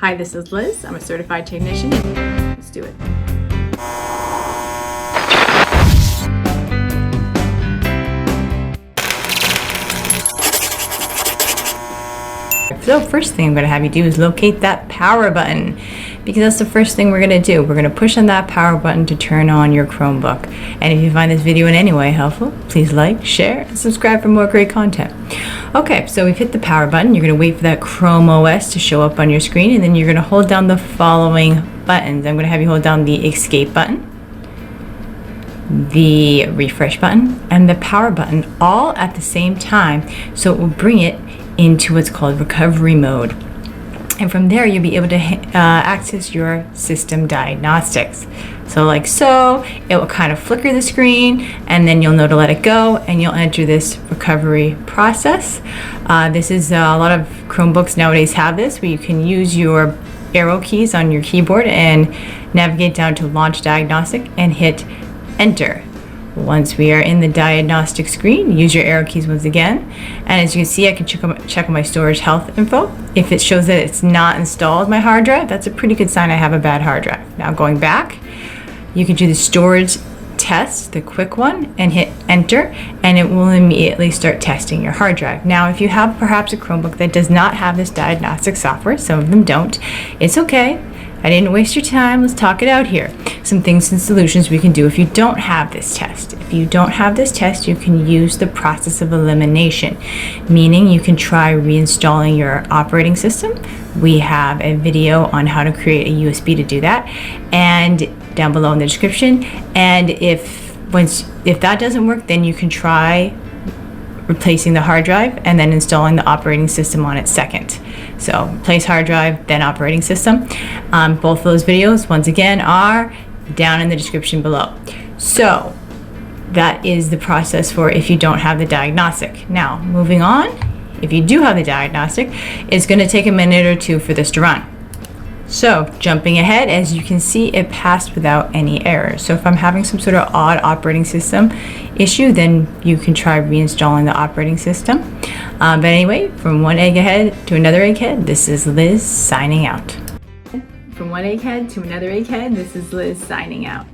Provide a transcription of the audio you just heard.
Hi, this is Liz. I'm a certified technician. Let's do it. So first thing I'm going to have you do is locate that power button, because that's the first thing we're going to do. We're going to push on that power button to turn on your Chromebook. And if you find this video in any way helpful, please like, share, and subscribe for more great content. Okay, so we've hit the power button. You're going to wait for that Chrome OS to show up on your screen, and then you're going to hold down the following buttons. I'm going to have you hold down the escape button, the refresh button, and the power button all at the same time, so it will bring it into what's called recovery mode. And from there you'll be able to access your system diagnostics. So like so, it will kind of flicker the screen, and then you'll know to let it go, and you'll enter this recovery process. This is a lot of Chromebooks nowadays have this, where you can use your arrow keys on your keyboard and navigate down to launch diagnostic and hit enter. Once we are in the diagnostic screen, use your arrow keys once again, and as you can see, I can check on my storage health info. If it shows that it's not installed my hard drive, that's a pretty good sign I have a bad hard drive. Now going back, you can do the storage test, the quick one, and hit enter, and it will immediately start testing your hard drive. Now if you have perhaps a Chromebook that does not have this diagnostic software, some of them don't, it's okay. I didn't waste your time. Let's talk it out here. Some things and solutions we can do if you don't have this test. If you don't have this test, you can use the process of elimination, meaning you can try reinstalling your operating system. We have a video on how to create a USB to do that, and down below in the description. And if that doesn't work, then you can try replacing the hard drive and then installing the operating system on it second. So replace hard drive, then operating system. Both of those videos, once again, are down in the description below. So that is the process for if you don't have the diagnostic. Now, moving on, if you do have the diagnostic, it's going to take a minute or two for this to run. So jumping ahead, as you can see, it passed without any errors. So if I'm having some sort of odd operating system issue, then you can try reinstalling the operating system. But anyway, from one egghead to another egghead, this is Liz signing out. From one egghead to another egghead, this is Liz signing out.